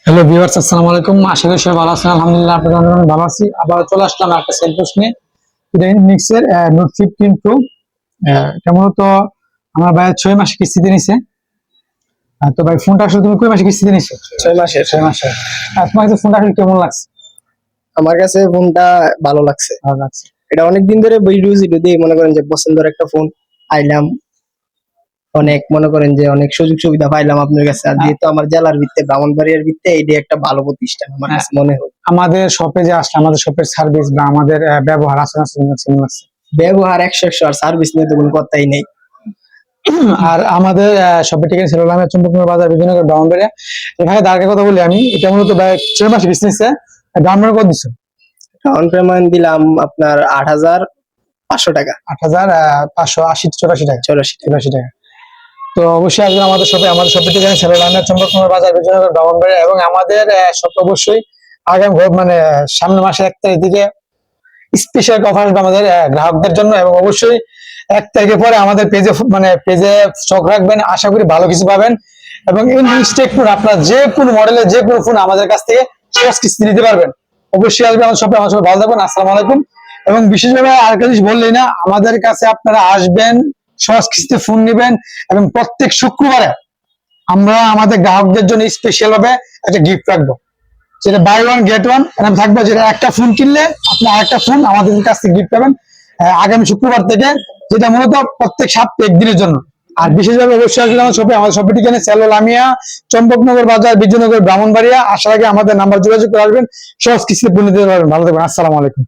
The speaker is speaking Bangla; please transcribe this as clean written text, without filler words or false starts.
হ্যালো ভিউয়ার্স, আসসালামু আলাইকুম। আশা করি সবাই ভালো আছেন। আলহামদুলিল্লাহ, আপনাদের অনেক ভালো আছি। আবার চলে আসলাম একটা সেলফোন নিয়ে। এটা ইনফিনিক্সের নোট 15 প্রো। কেমন তো আমার ভাই 6 মাস কিস্তিতে নিছে। তো ভাই, ফোনটা আসলে তুমি কয় মাসে কিস্তিতে নিছো? 6 মাসের। 6 মাসে। তোমার কাছে ফোনটা আসলে কেমন লাগছে? আমার কাছে ফোনটা ভালো লাগছে। ভালো লাগছে। এটা অনেকদিন ধরে ইউজ দিয়ে মনে করেন যে পছন্দের একটা ফোন আইলাম। অনেক মনে করেন যে অনেক সুযোগ সুবিধা পাইলাম আপনার কাছে। আর যেহেতু আমার জেলার ভিত্তিতে ব্রাহ্মণবাড়িয়ার ভিত্তিতে এইটা একটা ভালো প্রতিষ্ঠান আমার কাছে মনে হয়। আমাদের শপে যে আসলে আমাদের শপের সার্ভিস বা আমাদের ব্যবহার আচরণ কেমন লাগছে? ব্যবহার 100 আর সার্ভিস নিয়ে তো কোনো কথাই নেই। আর আমাদের শপের ঠিকানা ছিল চম্পকনগর বাজার, বিজয়নগর, ব্রাহ্মণবাড়িয়া। এখানে দাঁড়াকে কথা বলি আমি, এটা মূলত ভাই 6 মাস বিজনেসে ব্রাহ্মণবাড়িয়া কত দিছো? ডাউন পেমেন্ট দিলাম আপনার 8,500 টাকা। 8,580 84 টাকা। 84 টাকা। তো অবশ্যই আসবেন আমাদের শপে। আমাদের শপের ঠিকানা ছিল চম্পকনগর বাজার, বিজয়নগর, ব্রাহ্মণবাড়িয়া। এবং আমাদের শপ অবশ্যই আগামী মানে সামনের মাসে 1 তারিখ থেকে স্পেশাল অফার আসবে আমাদের গ্রাহকদের জন্য। এবং অবশ্যই 1 তারিখের পরে আমাদের পেজে স্টক রাখবেন, আশা করি ভালো কিছু পাবেন। এবং ইনস্টেক ফোন, আপনার যে কোনো মডেলের যে কোনো ফোন আমাদের কাছ থেকে সহজ কিস্তি নিতে পারবেন। অবশ্যই আসবেন আমাদের শপে। আমার সবাই ভালো থাকবেন। আসসালামু আলাইকুম। এবং বিশেষভাবে আরেকটা জিনিস বললেই না, আমাদের কাছে আপনারা আসবেন, সহজ কিস্তিতে ফোন নেবেন। এবং প্রত্যেক শুক্রবারে আমরা আমাদের গ্রাহকদের জন্য স্পেশাল ভাবে একটা গিফট রাখবো, যেটা বাই ওয়ান গেট ওয়ান এরকম থাকবে। যেটা একটা ফোন কিনলে আপনি আরেকটা ফোন আমাদের কাছ থেকে গিফট পাবেন আগামী শুক্রবার থেকে, যেটা মূলত প্রত্যেক সপ্তাহে 1 দিনের জন্য। আর বিশেষভাবে অবশ্যই আসলে আমাদের শপের ঠিকানা সেলো লামিয়া, চম্পকনগর বাজার, বিজয়নগর, ব্রাহ্মণবাড়িয়া। আসার আগে আমাদের নাম্বার যোগাযোগ করে আসবেন, সহজ কিস্তিতে পণ্য দিতে পারবেন। ভালো থাকবেন। আসসালামু আলাইকুম।